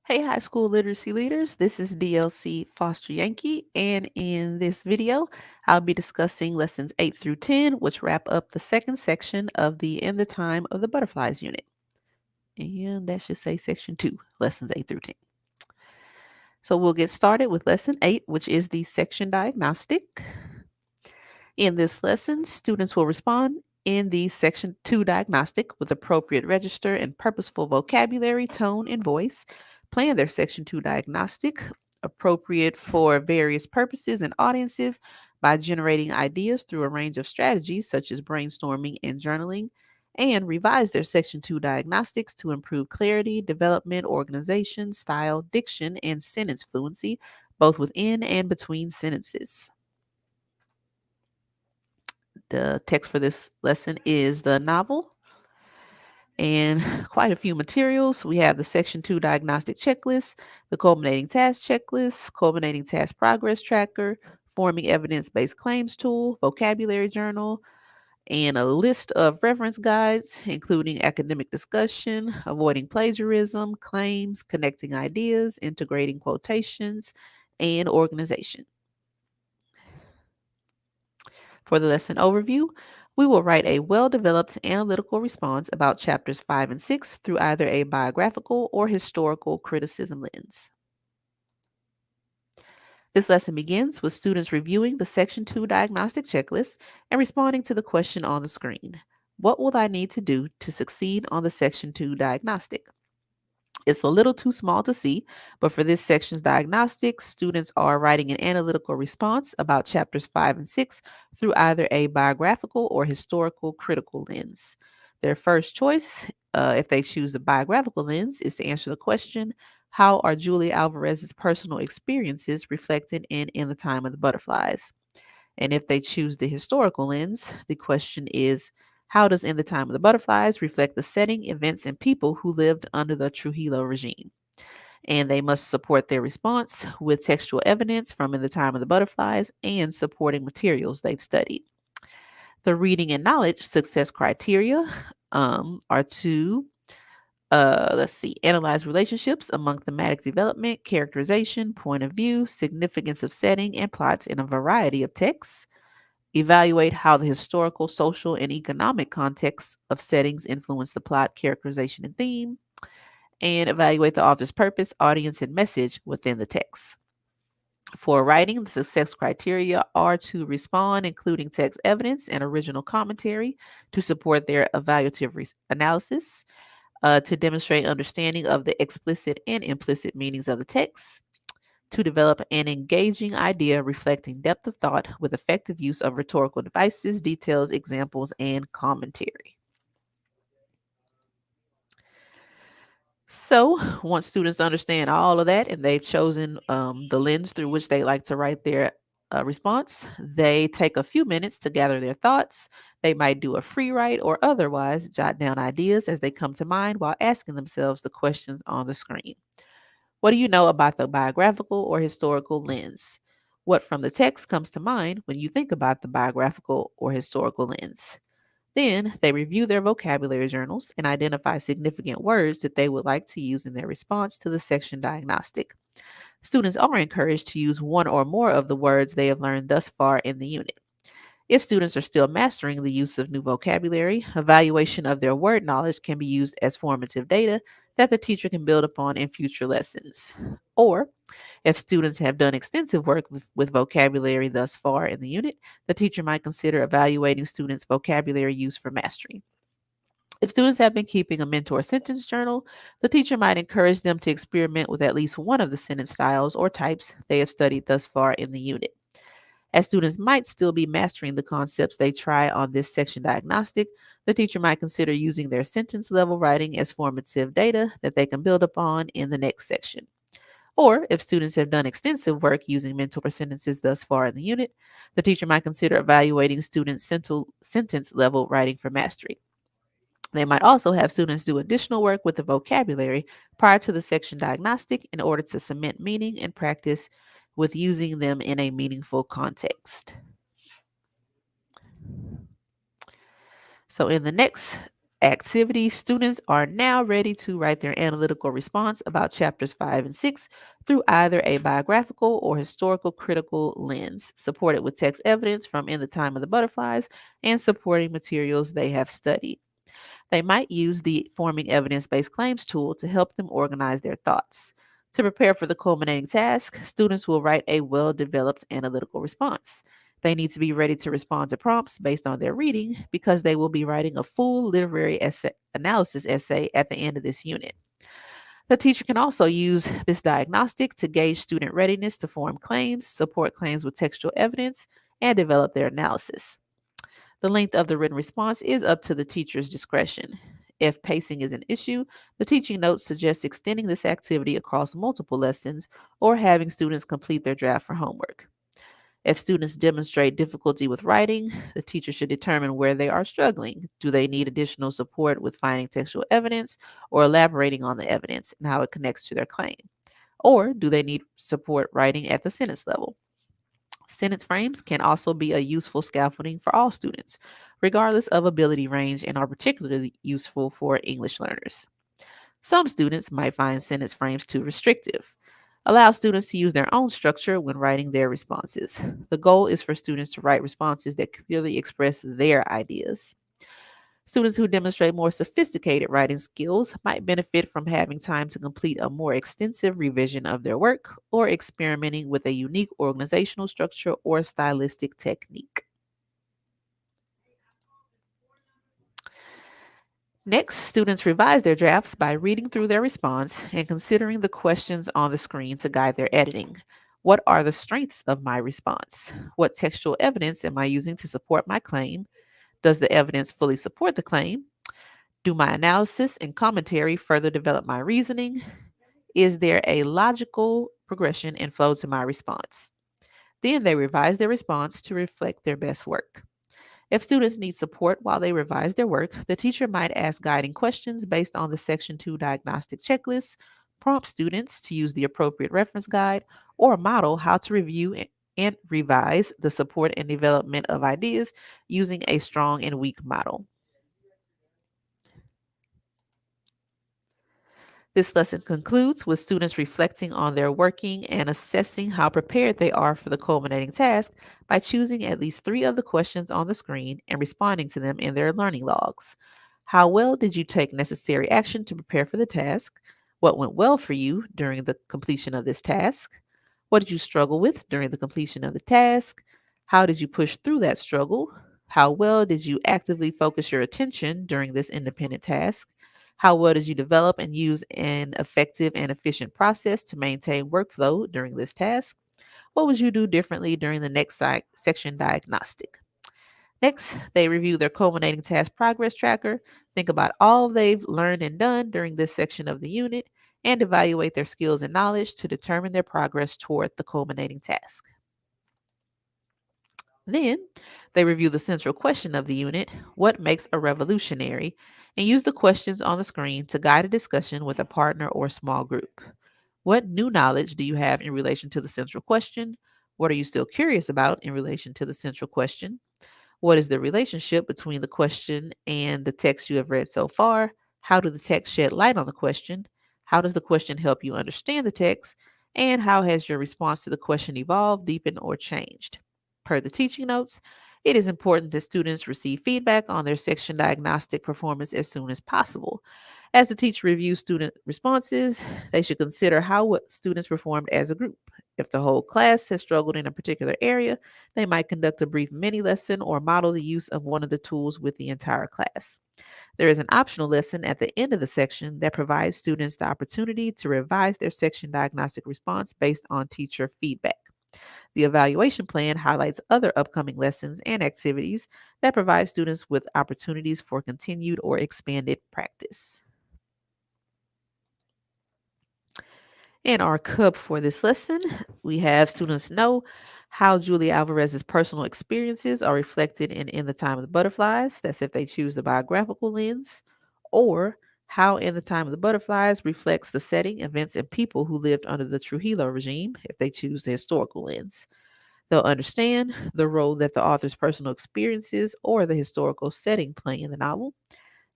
Hey, high school literacy leaders, this is DLC Foster Yankee, and in this video, I'll be discussing lessons 8 through 10, which wrap up the second section of the In the Time of the Butterflies unit. And that should say section 2, lessons 8 through 10. So we'll get started with lesson 8, which is the section diagnostic. In this lesson, students will respond in the section 2 diagnostic with appropriate register and purposeful vocabulary, tone, and voice. Plan their section 2 diagnostic appropriate for various purposes and audiences by generating ideas through a range of strategies such as brainstorming and journaling, and revise their section 2 diagnostics to improve clarity, development, organization, style, diction, and sentence fluency, both within and between sentences. The text for this lesson is the novel and quite a few materials. We have the Section 2 Diagnostic Checklist, the Culminating Task Checklist, Culminating Task Progress Tracker, Forming Evidence-Based Claims Tool, Vocabulary Journal, and a list of reference guides, including academic discussion, avoiding plagiarism, claims, connecting ideas, integrating quotations, and organization. For the lesson overview, we will write a well-developed analytical response about chapters 5 and 6 through either a biographical or historical criticism lens. This lesson begins with students reviewing the Section 2 diagnostic checklist and responding to the question on the screen. What will I need to do to succeed on the Section 2 diagnostic? It's a little too small to see, but for this section's diagnostics, students are writing an analytical response about chapters 5 and 6 through either a biographical or historical critical lens. Their first choice, if they choose the biographical lens, is to answer the question, how are Julia Alvarez's personal experiences reflected in the Time of the Butterflies? And if they choose the historical lens, the question is, how does In the Time of the Butterflies reflect the setting, events, and people who lived under the Trujillo regime? And they must support their response with textual evidence from In the Time of the Butterflies and supporting materials they've studied. The reading and knowledge success criteria are to analyze relationships among thematic development, characterization, point of view, significance of setting, and plots in a variety of texts. Evaluate how the historical, social, and economic contexts of settings influence the plot, characterization, and theme. And evaluate the author's purpose, audience, and message within the text. For writing, the success criteria are to respond, including text evidence and original commentary to support their evaluative analysis, to demonstrate understanding of the explicit and implicit meanings of the text, to develop an engaging idea reflecting depth of thought with effective use of rhetorical devices, details, examples, and commentary. So, once students understand all of that and they've chosen the lens through which they like to write their response, they take a few minutes to gather their thoughts. They might do a free write or otherwise jot down ideas as they come to mind while asking themselves the questions on the screen. What do you know about the biographical or historical lens? What from the text comes to mind when you think about the biographical or historical lens? Then they review their vocabulary journals and identify significant words that they would like to use in their response to the section diagnostic. Students are encouraged to use one or more of the words they have learned thus far in the unit. If students are still mastering the use of new vocabulary, evaluation of their word knowledge can be used as formative data that the teacher can build upon in future lessons. Or, if students have done extensive work with vocabulary thus far in the unit, the teacher might consider evaluating students' vocabulary use for mastery. If students have been keeping a mentor sentence journal, the teacher might encourage them to experiment with at least one of the sentence styles or types they have studied thus far in the unit. As students might still be mastering the concepts they try on this section diagnostic, the teacher might consider using their sentence level writing as formative data that they can build upon in the next section. Or if students have done extensive work using mentor sentences thus far in the unit, the teacher might consider evaluating students' sentence level writing for mastery. They might also have students do additional work with the vocabulary prior to the section diagnostic in order to cement meaning and practice with using them in a meaningful context. So in the next Activity students are now ready to write their analytical response about chapters 5 and 6 through either a biographical or historical critical lens, supported with text evidence from In the Time of the Butterflies and supporting materials they have studied. They might use the Forming Evidence Based Claims tool to help them organize their thoughts. To prepare for the culminating task, students will write a well developed analytical response. They need to be ready to respond to prompts based on their reading because they will be writing a full literary analysis essay at the end of this unit. The teacher can also use this diagnostic to gauge student readiness to form claims, support claims with textual evidence, and develop their analysis. The length of the written response is up to the teacher's discretion. If pacing is an issue, the teaching notes suggest extending this activity across multiple lessons or having students complete their draft for homework. If students demonstrate difficulty with writing, the teacher should determine where they are struggling. Do they need additional support with finding textual evidence or elaborating on the evidence and how it connects to their claim? Or do they need support writing at the sentence level? Sentence frames can also be a useful scaffolding for all students, regardless of ability range, and are particularly useful for English learners. Some students might find sentence frames too restrictive. Allow students to use their own structure when writing their responses. The goal is for students to write responses that clearly express their ideas. Students who demonstrate more sophisticated writing skills might benefit from having time to complete a more extensive revision of their work or experimenting with a unique organizational structure or stylistic technique. Next, students revise their drafts by reading through their response and considering the questions on the screen to guide their editing. What are the strengths of my response? What textual evidence am I using to support my claim? Does the evidence fully support the claim? Do my analysis and commentary further develop my reasoning? Is there a logical progression and flow to my response? Then they revise their response to reflect their best work. If students need support while they revise their work, the teacher might ask guiding questions based on the Section 2 diagnostic checklist, prompt students to use the appropriate reference guide, or model how to review and revise the support and development of ideas using a strong and weak model. This lesson concludes with students reflecting on their working and assessing how prepared they are for the culminating task by choosing at least 3 of the questions on the screen and responding to them in their learning logs. How well did you take necessary action to prepare for the task? What went well for you during the completion of this task? What did you struggle with during the completion of the task? How did you push through that struggle? How well did you actively focus your attention during this independent task? How well did you develop and use an effective and efficient process to maintain workflow during this task? What would you do differently during the next section diagnostic? Next, they review their culminating task progress tracker, think about all they've learned and done during this section of the unit, and evaluate their skills and knowledge to determine their progress toward the culminating task. Then they review the central question of the unit, what makes a revolutionary, and use the questions on the screen to guide a discussion with a partner or small group. What new knowledge do you have in relation to the central question? What are you still curious about in relation to the central question? What is the relationship between the question and the text you have read so far? How do the text shed light on the question? How does the question help you understand the text? And how has your response to the question evolved, deepened, or changed? Per the teaching notes, it is important that students receive feedback on their section diagnostic performance as soon as possible. As the teacher reviews student responses, they should consider how students performed as a group. If the whole class has struggled in a particular area, they might conduct a brief mini lesson or model the use of one of the tools with the entire class. There is an optional lesson at the end of the section that provides students the opportunity to revise their section diagnostic response based on teacher feedback. The evaluation plan highlights other upcoming lessons and activities that provide students with opportunities for continued or expanded practice. In our cup for this lesson, we have students know how Julia Alvarez's personal experiences are reflected in the Time of the Butterflies. That's if they choose the biographical lens, or how In the Time of the Butterflies reflects the setting, events, and people who lived under the Trujillo regime if they choose the historical lens. They'll understand the role that the author's personal experiences or the historical setting play in the novel,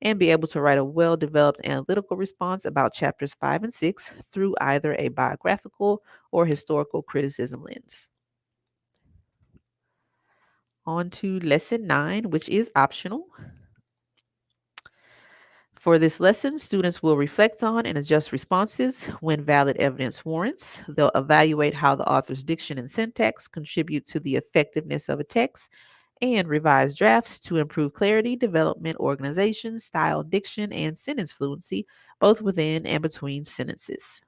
and be able to write a well developed analytical response about chapters 5 and 6 through either a biographical or historical criticism lens. On to lesson 9, which is optional. For this lesson, students will reflect on and adjust responses when valid evidence warrants. They'll evaluate how the author's diction and syntax contribute to the effectiveness of a text and revise drafts to improve clarity, development, organization, style, diction, and sentence fluency, both within and between sentences.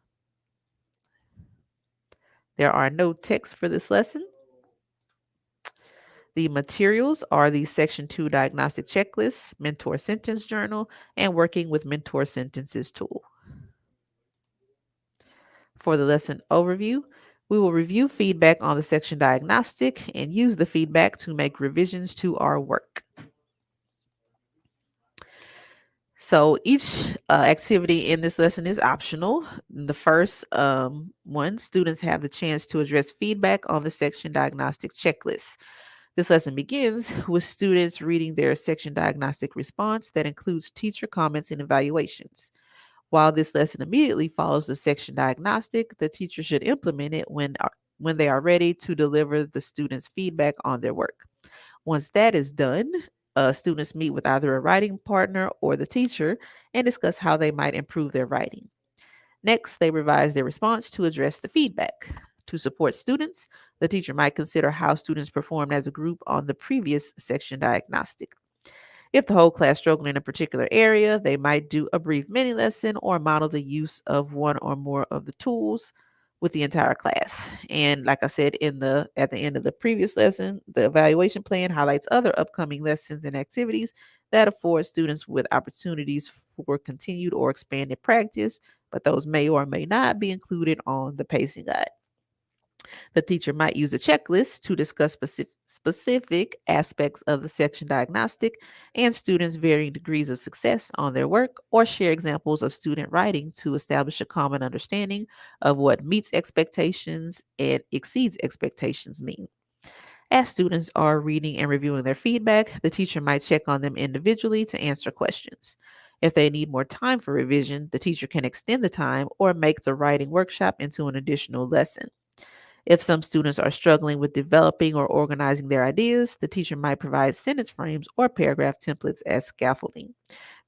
There are no texts for this lesson. The materials are the Section 2 Diagnostic Checklist, Mentor Sentence Journal, and Working with Mentor Sentences tool. For the lesson overview, we will review feedback on the section Diagnostic and use the feedback to make revisions to our work. So each activity in this lesson is optional. The first one, students have the chance to address feedback on the section Diagnostic Checklist. This lesson begins with students reading their section Diagnostic response that includes teacher comments and evaluations. While this lesson immediately follows the section Diagnostic, the teacher should implement it when they are ready to deliver the students' feedback on their work. Once that is done, students meet with either a writing partner or the teacher and discuss how they might improve their writing. Next, they revise their response to address the feedback. To support students, the teacher might consider how students performed as a group on the previous section Diagnostic. If the whole class struggled in a particular area, they might do a brief mini lesson or model the use of one or more of the tools with the entire class. And like I said at the end of the previous lesson, the evaluation plan highlights other upcoming lessons and activities that afford students with opportunities for continued or expanded practice, but those may or may not be included on the pacing guide. The teacher might use a checklist to discuss specific aspects of the section Diagnostic and students' varying degrees of success on their work, or share examples of student writing to establish a common understanding of what meets expectations and exceeds expectations mean. As students are reading and reviewing their feedback, the teacher might check on them individually to answer questions. If they need more time for revision, the teacher can extend the time or make the writing workshop into an additional lesson. If some students are struggling with developing or organizing their ideas, the teacher might provide sentence frames or paragraph templates as scaffolding.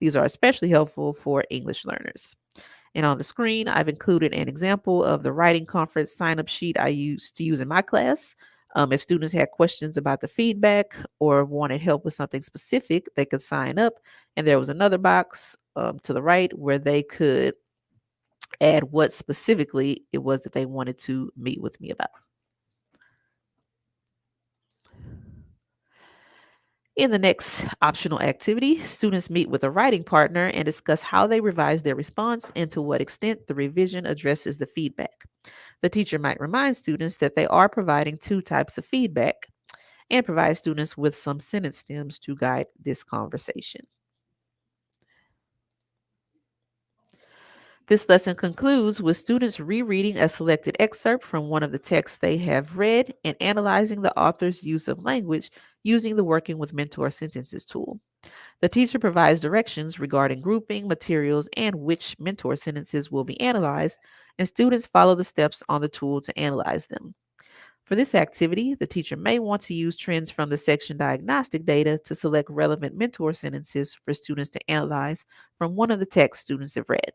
These are especially helpful for English learners. And on the screen, I've included an example of the writing conference sign-up sheet I used to use in my class. If students had questions about the feedback or wanted help with something specific, they could sign up. And there was another box to the right where they could add what specifically it was that they wanted to meet with me about. In the next optional activity, students meet with a writing partner and discuss how they revise their response and to what extent the revision addresses the feedback. The teacher might remind students that they are providing two types of feedback and provide students with some sentence stems to guide this conversation. This lesson concludes with students rereading a selected excerpt from one of the texts they have read and analyzing the author's use of language using the Working with Mentor Sentences tool. The teacher provides directions regarding grouping, materials, and which mentor sentences will be analyzed, and students follow the steps on the tool to analyze them. For this activity, the teacher may want to use trends from the section Diagnostic data to select relevant mentor sentences for students to analyze from one of the texts students have read.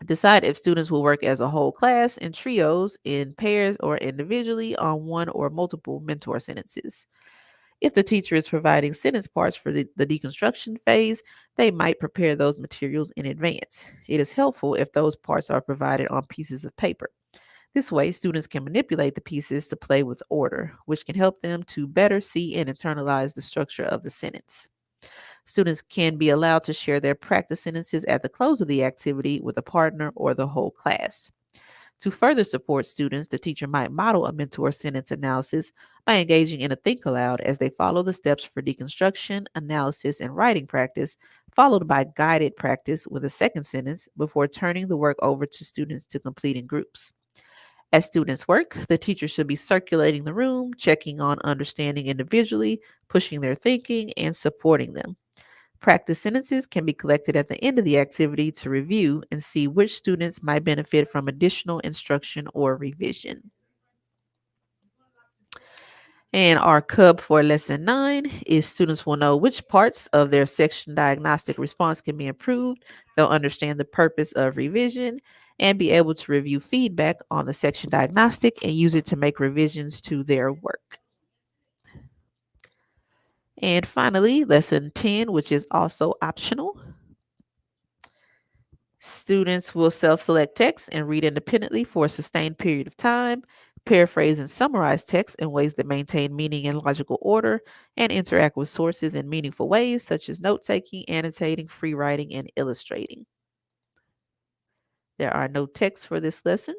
Decide if students will work as a whole class, in trios, in pairs, or individually on one or multiple mentor sentences. If the teacher is providing sentence parts for the deconstruction phase, they might prepare those materials in advance. It is helpful if those parts are provided on pieces of paper. This way, students can manipulate the pieces to play with order, which can help them to better see and internalize the structure of the sentence. Students can be allowed to share their practice sentences at the close of the activity with a partner or the whole class. To further support students, the teacher might model a mentor sentence analysis by engaging in a think aloud as they follow the steps for deconstruction, analysis, and writing practice, followed by guided practice with a second sentence before turning the work over to students to complete in groups. As students work, the teacher should be circulating the room, checking on understanding individually, pushing their thinking, and supporting them. Practice sentences can be collected at the end of the activity to review and see which students might benefit from additional instruction or revision. And our cub for lesson 9 is students will know which parts of their section diagnostic response can be improved. They'll understand the purpose of revision and be able to review feedback on the section diagnostic and use it to make revisions to their work. And finally, lesson 10, which is also optional. Students will self-select text and read independently for a sustained period of time, paraphrase and summarize text in ways that maintain meaning and logical order, and interact with sources in meaningful ways such as note-taking, annotating, free writing, and illustrating. There are no texts for this lesson.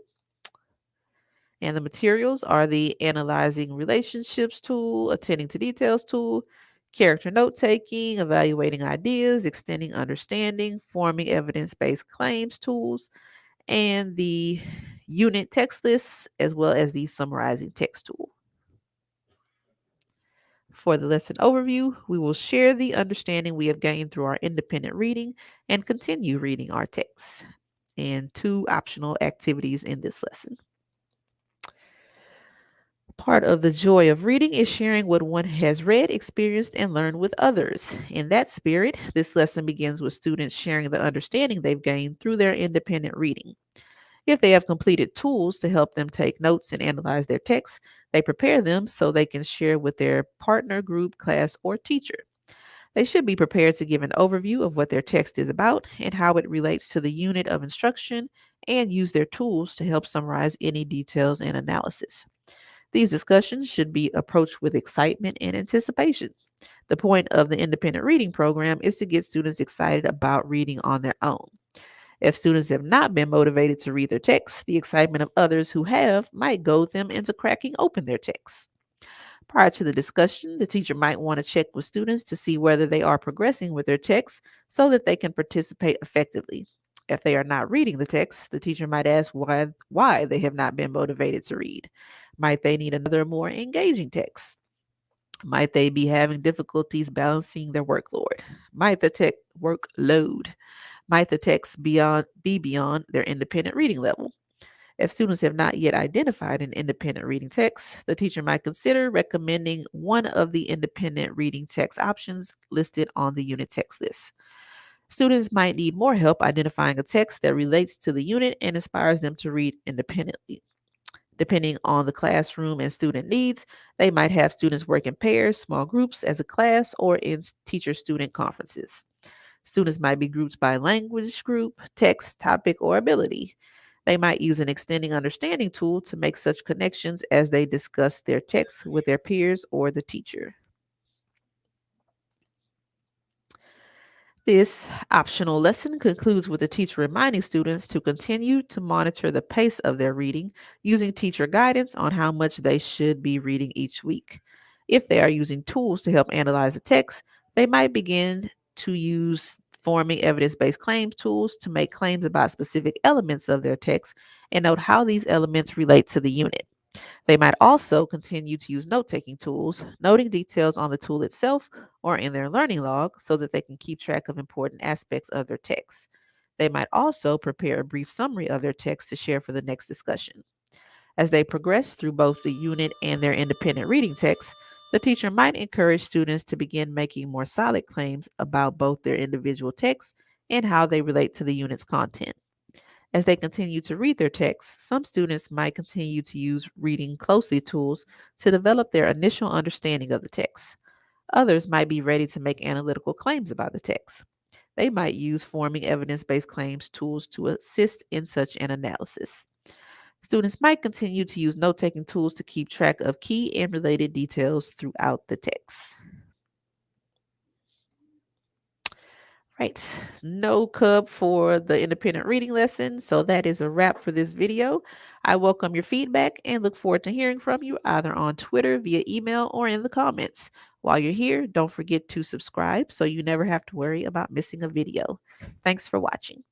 And the materials are the Analyzing Relationships tool, Attending to Details tool, Character Note Taking, Evaluating Ideas, Extending Understanding, Forming Evidence-Based Claims tools, and the Unit Text Lists, as well as the Summarizing Text tool. For the lesson overview, we will share the understanding we have gained through our independent reading and continue reading our texts, and 2 optional activities in this lesson. Part of the joy of reading is sharing what one has read, experienced, and learned with others. In that spirit, this lesson begins with students sharing the understanding they've gained through their independent reading. If they have completed tools to help them take notes and analyze their texts, they prepare them so they can share with their partner, group, class, or teacher. They should be prepared to give an overview of what their text is about and how it relates to the unit of instruction and use their tools to help summarize any details and analysis. These discussions should be approached with excitement and anticipation. The point of the independent reading program is to get students excited about reading on their own. If students have not been motivated to read their texts, the excitement of others who have might goad them into cracking open their texts. Prior to the discussion, the teacher might want to check with students to see whether they are progressing with their texts so that they can participate effectively. If they are not reading the text, the teacher might ask why they have not been motivated to read. Might they need another more engaging text? Might they be having difficulties balancing their workload? Might the tech workload? Might the text be beyond their independent reading level? If students have not yet identified an independent reading text, the teacher might consider recommending one of the independent reading text options listed on the unit text list. Students might need more help identifying a text that relates to the unit and inspires them to read independently. Depending on the classroom and student needs, they might have students work in pairs, small groups, as a class, or in teacher-student conferences. Students might be grouped by language group, text, topic, or ability. They might use an extending understanding tool to make such connections as they discuss their text with their peers or the teacher. This optional lesson concludes with the teacher reminding students to continue to monitor the pace of their reading using teacher guidance on how much they should be reading each week. If they are using tools to help analyze the text, they might begin to use forming evidence-based claims tools to make claims about specific elements of their text and note how these elements relate to the unit. They might also continue to use note-taking tools, noting details on the tool itself or in their learning log so that they can keep track of important aspects of their text. They might also prepare a brief summary of their text to share for the next discussion. As they progress through both the unit and their independent reading text, the teacher might encourage students to begin making more solid claims about both their individual texts and how they relate to the unit's content. As they continue to read their texts, some students might continue to use reading closely tools to develop their initial understanding of the text. Others might be ready to make analytical claims about the text. They might use forming evidence-based claims tools to assist in such an analysis. Students might continue to use note-taking tools to keep track of key and related details throughout the text. Right. No cub for the independent reading lesson. So that is a wrap for this video. I welcome your feedback and look forward to hearing from you either on Twitter, via email, or in the comments. While you're here, don't forget to subscribe so you never have to worry about missing a video. Thanks for watching.